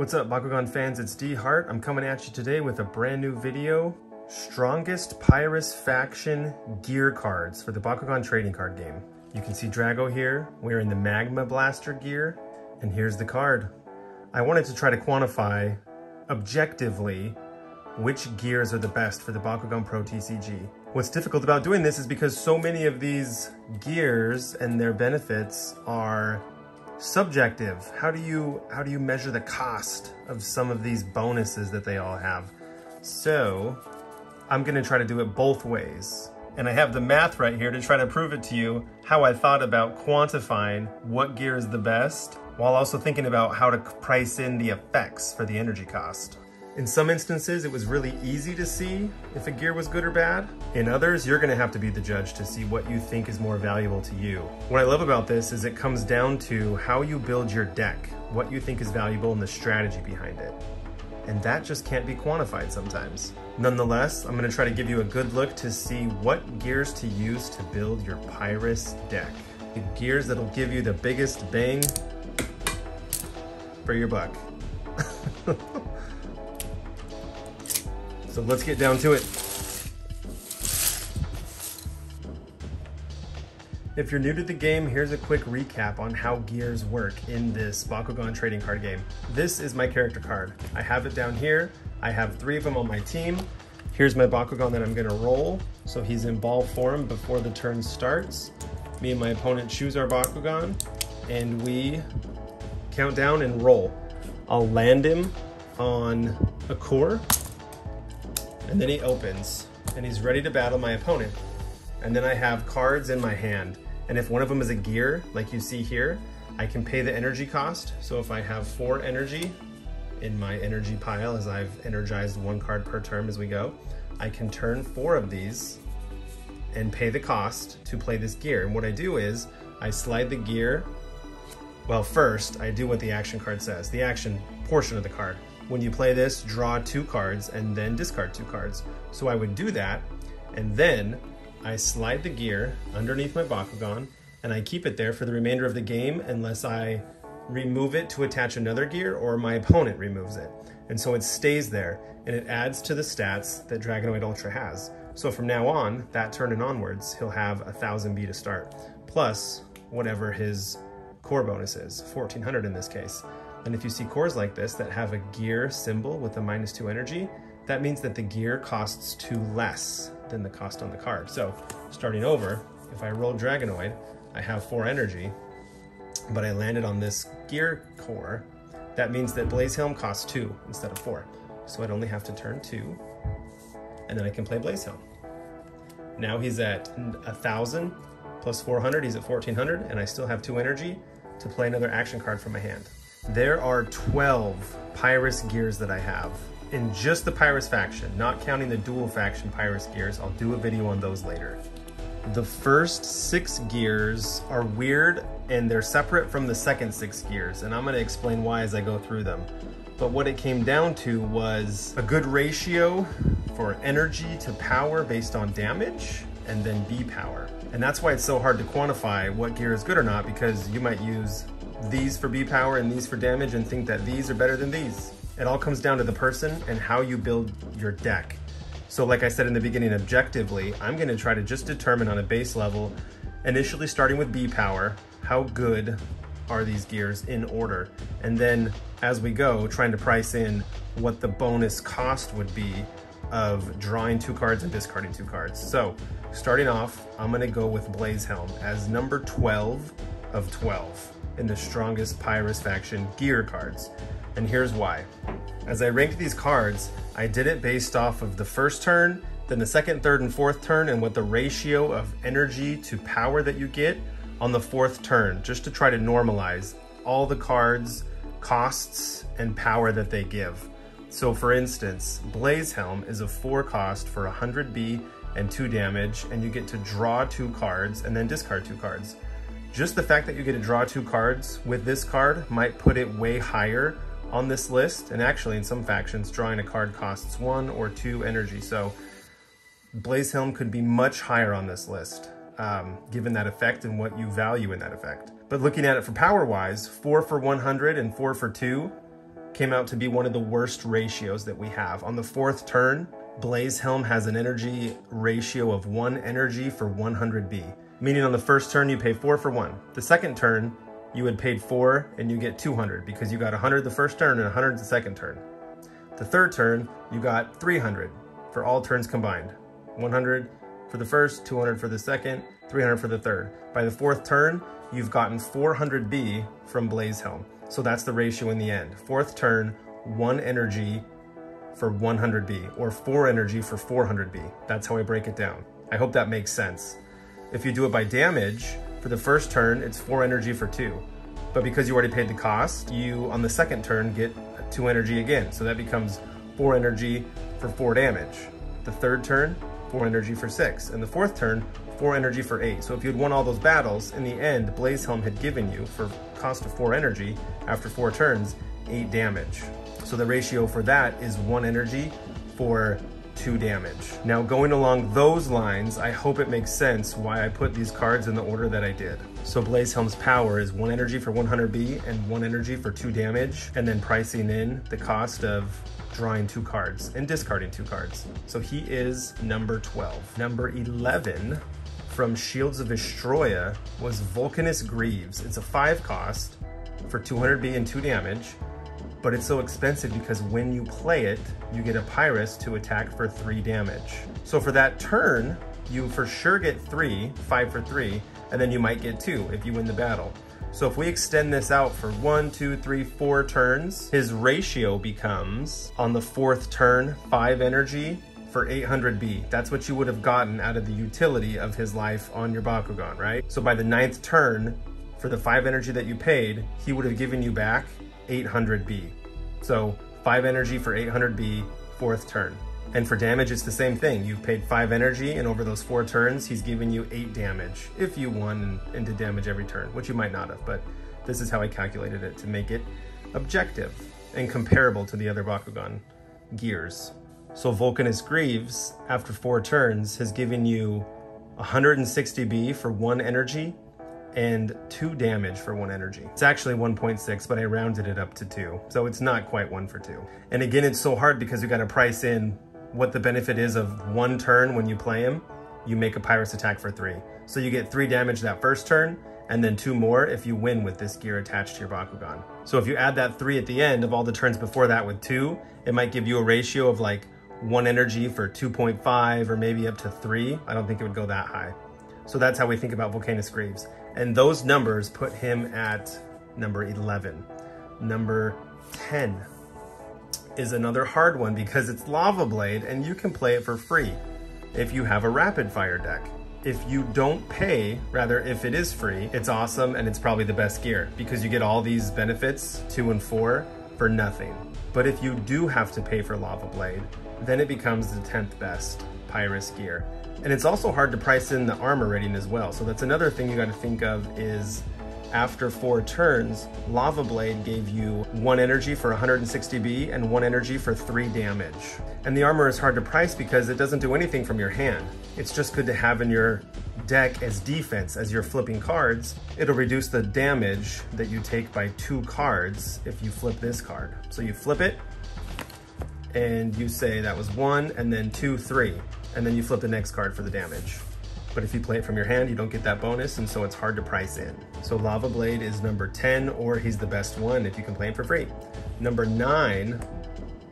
What's up, Bakugan fans? It's D Hart. I'm coming at you today with a brand new video. Strongest PYRUS faction gear cards for the Bakugan trading card game. You can see Drago here wearing the Magma blaster gear, and here's the card. I wanted to try to quantify objectively which gears are the best for the Bakugan Pro TCG. What's difficult about doing this is because so many of these gears and their benefits are subjective. How do you measure the cost of some of these bonuses that they all have? So I'm gonna try to do it both ways. And I have the math right here to try to prove it to you how I thought about quantifying what gear is the best, while also thinking about how to price in the effects for the energy cost. In some instances, it was really easy to see if a gear was good or bad. In others, you're gonna have to be the judge to see what you think is more valuable to you. What I love about this is it comes down to how you build your deck, what you think is valuable and the strategy behind it. And that just can't be quantified sometimes. Nonetheless, I'm gonna try to give you a good look to see what gears to use to build your PYRUS deck. The gears that'll give you the biggest bang for your buck. So let's get down to it. If you're new to the game, here's a quick recap on how gears work in this Bakugan trading card game. This is my character card. I have it down here. I have 3 of them on my team. Here's my Bakugan that I'm gonna roll. So he's in ball form before the turn starts. Me and my opponent choose our Bakugan and we count down and roll. I'll land him on a core, and then he opens and he's ready to battle my opponent. And then I have cards in my hand. And if one of them is a gear, like you see here, I can pay the energy cost. So if I have 4 energy in my energy pile, as I've energized 1 card per turn as we go, I can turn 4 of these and pay the cost to play this gear. And what I do is I slide the gear. Well, first I do what the action card says, the action portion of the card. When you play this, draw 2 cards and then discard 2 cards. So I would do that, and then I slide the gear underneath my Bakugan and I keep it there for the remainder of the game unless I remove it to attach another gear or my opponent removes it. And so it stays there and it adds to the stats that Dragonoid Ultra has. So from now on, that turn and onwards, he'll have 1000 B to start, plus whatever his core bonus is, 1400 in this case. And if you see cores like this that have a gear symbol with a -2 energy, that means that the gear costs 2 less than the cost on the card. So starting over, if I roll Dragonoid, I have 4 energy, but I landed on this gear core. That means that Blaze Helm costs 2 instead of 4. So I'd only have to turn 2, and then I can play Blaze Helm. Now he's at 1000 plus 400, he's at 1400, and I still have 2 energy to play another action card from my hand. There are 12 PYRUS gears that I have in just the PYRUS faction, not counting the dual faction PYRUS gears. I'll do a video on those later. The first 6 gears are weird and they're separate from the second 6 gears, and I'm going to explain why as I go through them. But what it came down to was a good ratio for energy to power based on damage, and then B power. And that's why it's so hard to quantify what gear is good or not, because you might use these for B power and these for damage and think that these are better than these. It all comes down to the person and how you build your deck. So like I said in the beginning, objectively, I'm gonna try to just determine on a base level, initially starting with B power, how good are these gears in order? And then as we go, trying to price in what the bonus cost would be of drawing 2 cards and discarding 2 cards. So starting off, I'm gonna go with Blaze Helm as number 12 of 12 in the strongest PYRUS faction gear cards. And here's why. As I ranked these cards, I did it based off of the first turn, then the second, third, and fourth turn, and what the ratio of energy to power that you get on the 4th turn, just to try to normalize all the cards, costs, and power that they give. So for instance, Blaze Helm is a 4 cost for 100 B and 2 damage, and you get to draw 2 cards and then discard 2 cards. Just the fact that you get to draw 2 cards with this card might put it way higher on this list, and actually in some factions, drawing a card costs 1 or 2 energy, so Blaze Helm could be much higher on this list, given that effect and what you value in that effect. But looking at it for power-wise, 4 for 100 and 4 for 2, came out to be one of the worst ratios that we have. On the 4th turn, Blaze Helm has an energy ratio of 1 energy for 100 B. Meaning on the 1st turn, you pay 4 for 1. The 2nd turn, you had paid 4 and you get 200 because you got 100 the 1st turn and 100 the 2nd turn. The 3rd turn, you got 300 for all turns combined. 100 for the 1st, 200 for the 2nd, 300 for the 3rd. By the 4th turn, you've gotten 400 B from Blaze Helm. So that's the ratio in the end. 4th turn, 1 energy for 100 B, or 4 energy for 400 B. That's how I break it down. I hope that makes sense. If you do it by damage, for the 1st turn, it's 4 energy for 2. But because you already paid the cost, you, on the 2nd turn, get 2 energy again. So that becomes 4 energy for 4 damage. The 3rd turn, 4 energy for 6. And the 4th turn, 4 energy for 8. So if you'd won all those battles, in the end, Blaze Helm had given you, for cost of 4 energy, after 4 turns, 8 damage. So the ratio for that is 1 energy for 2 damage. Now going along those lines, I hope it makes sense why I put these cards in the order that I did. So Blaze Helm's power is 1 energy for 100 B and 1 energy for 2 damage, and then pricing in the cost of drawing 2 cards and discarding 2 cards. So he is number 12. Number 11 from Shields of Estroya was Volcanus Graves. It's a 5 cost for 200 B and 2 damage, but it's so expensive because when you play it, you get a PYRUS to attack for 3 damage. So for that turn, you for sure get 3, 5 for 3, and then you might get 2 if you win the battle. So if we extend this out for 1, 2, 3, 4 turns, his ratio becomes, on the 4th turn, 5 energy for 800 B. That's what you would have gotten out of the utility of his life on your Bakugan, right? So by the 9th turn, for the 5 energy that you paid, he would have given you back 800 B. So 5 energy for 800 B, 4th turn. And for damage, it's the same thing. You've paid 5 energy, and over those 4 turns, he's giving you 8 damage if you won and did damage every turn, which you might not have, but this is how I calculated it to make it objective and comparable to the other Bakugan gears. So Volcanus Graves, after 4 turns, has given you 160 B for 1 energy and 2 damage for 1 energy. It's actually 1.6, but I rounded it up to 2. So it's not quite 1 for 2. And again, it's so hard because you got to price in what the benefit is of 1 turn when you play him. You make a PYRUS attack for 3. So you get 3 damage that 1st turn, and then 2 more if you win with this gear attached to your Bakugan. So if you add that 3 at the end of all the turns before that with 2, it might give you a ratio of like 1 energy for 2.5 or maybe up to 3. I don't think it would go that high. So that's how we think about Volcanus Graves. And those numbers put him at number 11. Number 10 is another hard one because it's Lava Blade and you can play it for free if you have a rapid fire deck. If you don't pay, rather if it is free, it's awesome and it's probably the best gear because you get all these benefits, 2 and 4, for nothing. But if you do have to pay for Lava Blade, then it becomes the 10th best PYRUS gear. And it's also hard to price in the armor rating as well. So that's another thing you got to think of is after 4 turns, Lava Blade gave you 1 energy for 160 B and 1 energy for 3 damage. And the armor is hard to price because it doesn't do anything from your hand. It's just good to have in your deck as defense. As you're flipping cards, it'll reduce the damage that you take by 2 cards if you flip this card. So you flip it and you say that was 1 and then 2, 3. And then you flip the next card for the damage. But if you play it from your hand, you don't get that bonus, and so it's hard to price in. So Lava Blade is number 10, or he's the best one if you can play him for free. Number 9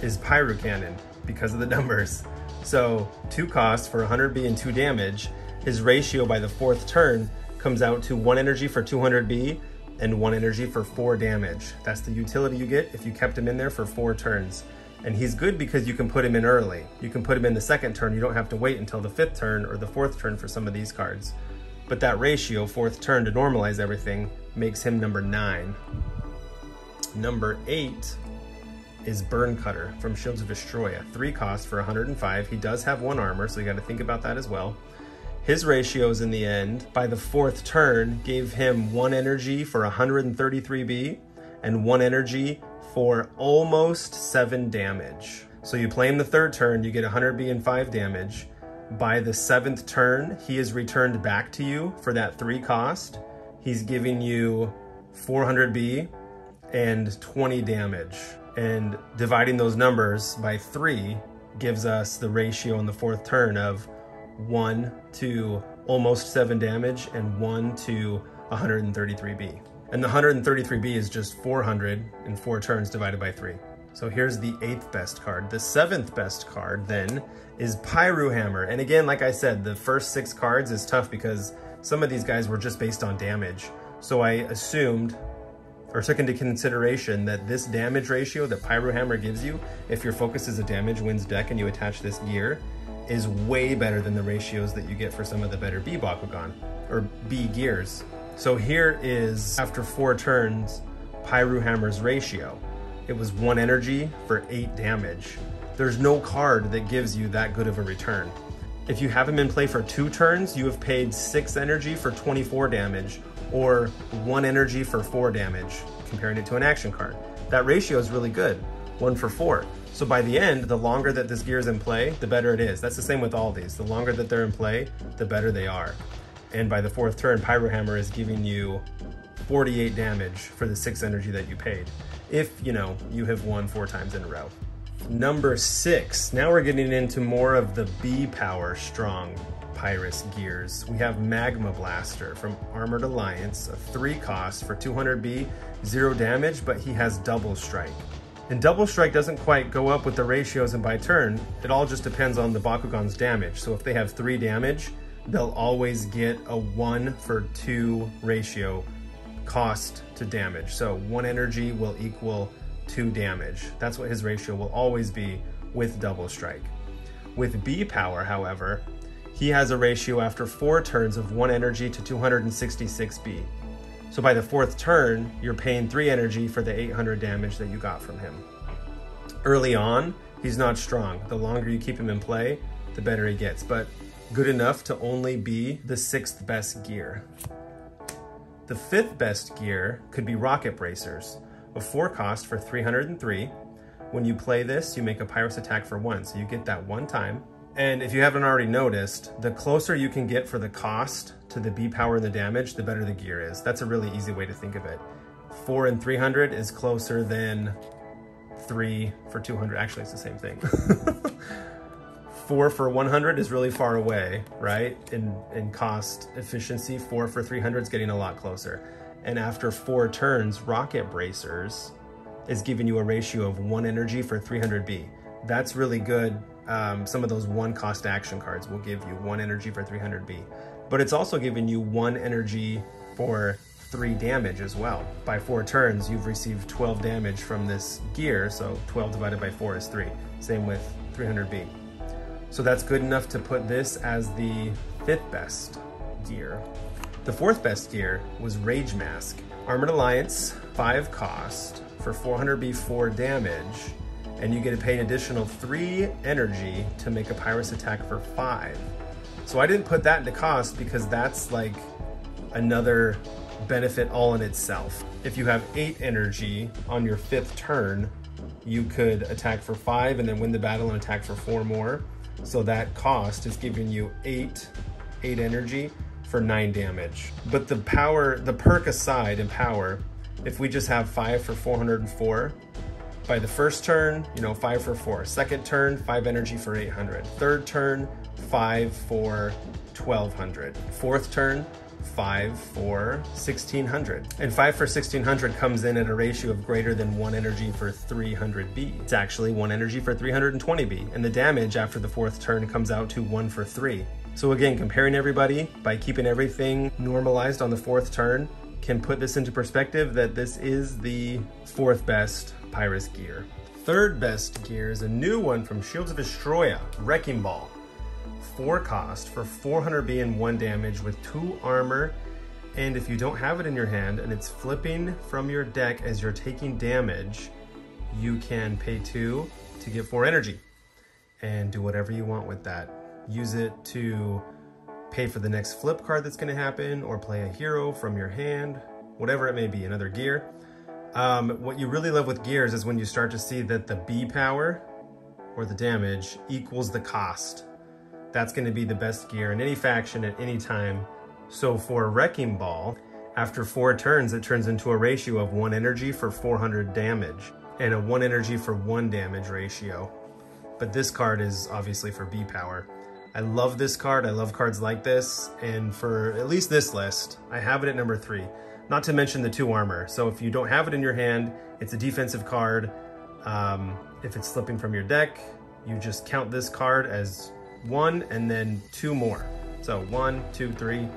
is Pyro Cannon, because of the numbers. So 2 costs for 100 B and 2 damage. His ratio by the 4th turn comes out to 1 energy for 200 B and 1 energy for 4 damage. That's the utility you get if you kept him in there for 4 turns. And he's good because you can put him in early. You can put him in the 2nd turn. You don't have to wait until the 5th turn or the 4th turn for some of these cards. But that ratio, 4th turn to normalize everything, makes him number 9. Number 8 is Pyro Cutter from Shields of Estroya. 3 cost for 105. He does have 1 armor, so you got to think about that as well. His ratios in the end, by the 4th turn, gave him 1 energy for 133 B and 1 energy for almost 7 damage. So you play him the 3rd turn, you get 100 B and 5 damage. By the 7th turn, he is returned back to you for that 3 cost. He's giving you 400 B and 20 damage. And dividing those numbers by 3 gives us the ratio on the 4th turn of 1 to almost 7 damage and 1 to 133B. And the 133B is just 400 in 4 turns divided by 3. So here's the 8th best card. The 7th best card then is Pyro Hammer. And again, like I said, the first 6 cards is tough because some of these guys were just based on damage. So I assumed or took into consideration that this damage ratio that Pyro Hammer gives you, if your focus is a damage wins deck and you attach this gear, is way better than the ratios that you get for some of the better B Bakugan or B gears. So here is, after 4 turns, Pyro Hammer's ratio. It was 1 energy for 8 damage. There's no card that gives you that good of a return. If you have him in play for 2 turns, you have paid 6 energy for 24 damage, or 1 energy for 4 damage, comparing it to an action card. That ratio is really good, 1 for 4. So by the end, the longer that this gear is in play, the better it is. That's the same with all these. The longer that they're in play, the better they are. And by the 4th turn, Pyro Hammer is giving you 48 damage for the 6 energy that you paid, if you have won 4 times in a row. Number 6, now we're getting into more of the B power strong PYRUS gears. We have Magma Blaster from Armored Alliance, a 3 cost for 200B, 0 damage, but he has double strike. And double strike doesn't quite go up with the ratios and by turn, it all just depends on the Bakugan's damage. So if they have 3 damage, they'll always get a 1 for 2 ratio cost to damage. So 1 energy will equal 2 damage. That's what his ratio will always be with double strike. With B power, however, he has a ratio after 4 turns of 1 energy to 266B. So by the 4th turn, you're paying 3 energy for the 800 damage that you got from him. Early on, he's not strong. The longer you keep him in play, the better he gets, but good enough to only be the 6th best gear. The 5th best gear could be Rocket Bracers, a 4 cost for 303. When you play this, you make a PYRUS attack for 1, so you get that 1 time. And if you haven't already noticed, the closer you can get for the cost to the B power and the damage, the better the gear is. That's a really easy way to think of it. 4 and 300 is closer than 3 for 200. Actually, it's the same thing. 4 for 100 is really far away, right? In cost efficiency, 4 for 300 is getting a lot closer. And after 4 turns, Rocket Bracers is giving you a ratio of 1 energy for 300B. That's really good. Some of those 1 cost action cards will give you 1 energy for 300B. But it's also giving you 1 energy for 3 damage as well. By 4 turns, you've received 12 damage from this gear, so 12 divided by 4 is 3. Same with 300B. So that's good enough to put this as the 5th best gear. The 4th best gear was Rage Mask. Armored Alliance, 5 cost for 400B, 4 damage, and you get to pay an additional 3 energy to make a PYRUS attack for 5. So I didn't put that into cost because that's like another benefit all in itself. If you have 8 energy on your 5th turn, you could attack for 5 and then win the battle and attack for 4 more. So that cost is giving you 8 energy for 9 damage. But the perk aside in power, if we just have 5 for 404, by the 1st turn, 5 for 4. 2nd turn, 5 energy for 800. 3rd turn, 5 for 1200. 4th turn, 5 for 1600. And 5 for 1600 comes in at a ratio of greater than 1 energy for 300B. It's actually 1 energy for 320B. And the damage after the 4th turn comes out to 1 for 3. So again, comparing everybody by keeping everything normalized on the 4th turn can put this into perspective that this is the 4th best PYRUS gear. 3rd best gear is a new one from Shields of Destroya, Wrecking Ball. 4 cost for 400B and 1 damage with 2 armor, and if you don't have it in your hand and it's flipping from your deck as you're taking damage, you can pay 2 to get 4 energy and do whatever you want with that. Use it to pay for the next flip card that's going to happen, or play a hero from your hand, whatever it may be, another gear. What you really love with gears is when you start to see that the B power or the damage equals the cost. That's going to be the best gear in any faction at any time. So for Wrecking Ball, after 4 turns, it turns into a ratio of 1 energy for 400 damage. and a 1 energy for 1 damage ratio. But this card is obviously for B power. I love this card, I love cards like this, and for at least this list, I have it at number 3. Not to mention the 2 armor. So if you don't have it in your hand, it's a defensive card. If it's slipping from your deck, you just count this card as 1 and then 2 more. So 1, 2, 3,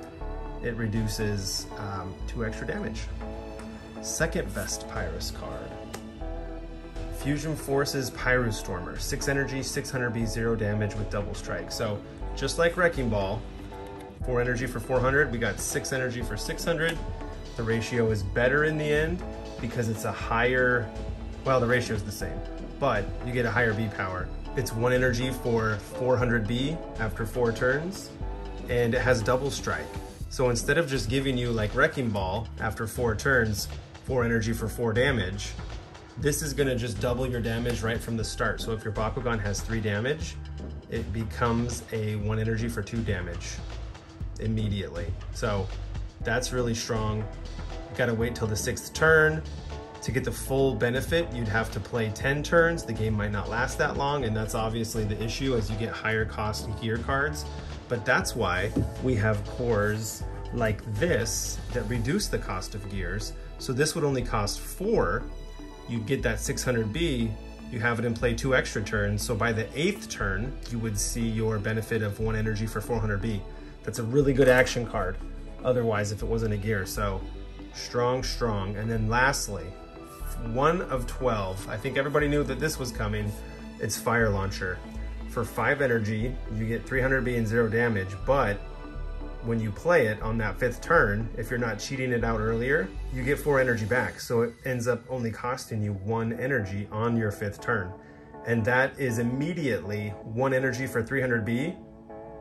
it reduces 2 extra damage. Second best PYRUS card. Fusion Forces Pyro Stormer, 6 energy, 600B, 0 damage with double strike. So just like Wrecking Ball, 4 energy for 400, we got 6 energy for 600. The ratio is better in the end because it's a higher, well, the ratio is the same, but you get a higher B power. It's 1 energy for 400 B after 4 turns, and it has double strike. So instead of just giving you like Wrecking Ball after 4 turns, 4 energy for 4 damage, this is gonna just double your damage right from the start. So if your Bakugan has 3 damage, it becomes a 1 energy for 2 damage immediately. So that's really strong. You gotta wait till the 6th turn. To get the full benefit, you'd have to play 10 turns. The game might not last that long, and that's obviously the issue as you get higher cost gear cards. But that's why we have cores like this that reduce the cost of gears. So this would only cost 4. You get that 600B, you have it in play 2 extra turns. So by the 8th turn, you would see your benefit of 1 energy for 400B. That's a really good action card. Otherwise, if it wasn't a gear. So strong, strong. And then lastly, 1 of 12. I think everybody knew that this was coming. It's Fire Launcher. For 5 energy, you get 300B and 0 damage, but when you play it on that 5th turn, if you're not cheating it out earlier, you get 4 energy back. So it ends up only costing you 1 energy on your 5th turn. And that is immediately 1 energy for 300B.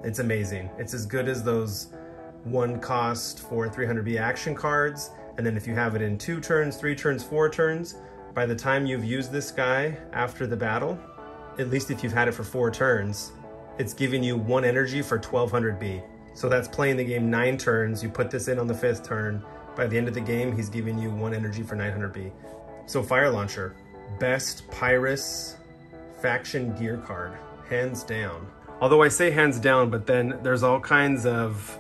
It's amazing. It's as good as those 1 cost for 300B action cards. And then if you have it in 2 turns, 3 turns, 4 turns, by the time you've used this guy after the battle, at least if you've had it for 4 turns, it's giving you 1 energy for 1200B. So that's playing the game 9 turns. You put this in on the 5th turn. By the end of the game, he's giving you 1 energy for 900B. So Fire Launcher, best PYRUS faction gear card, hands down. Although I say hands down, but then there's all kinds of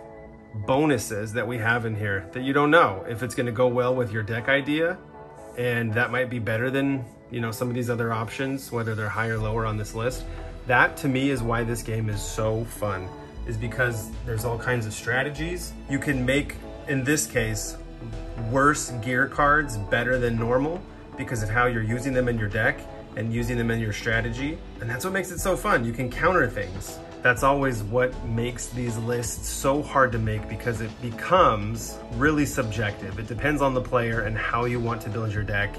bonuses that we have in here that you don't know if it's going to go well with your deck idea, and that might be better than, you know, some of these other options, whether they're higher or lower on this list. That to me is why this game is so fun, is because there's all kinds of strategies. You can make, in this case, worse gear cards better than normal because of how you're using them in your deck and using them in your strategy, and that's what makes it so fun. You can counter things. That's always what makes these lists so hard to make, because it becomes really subjective. It depends on the player and how you want to build your deck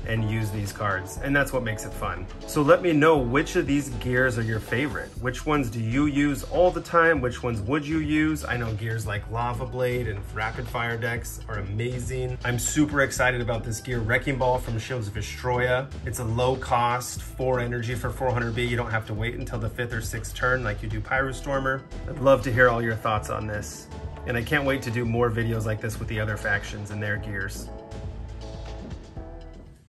and use these cards, and that's what makes it fun. So let me know which of these gears are your favorite. Which ones do you use all the time? Which ones would you use? I know gears like Lava Blade and Rapid Fire decks are amazing. I'm super excited about this gear, Wrecking Ball from Shields of Destroya. It's a low cost, 4 energy for 400B. You don't have to wait until the 5th or 6th turn like you do Pyro Stormer. I'd love to hear all your thoughts on this, and I can't wait to do more videos like this with the other factions and their gears.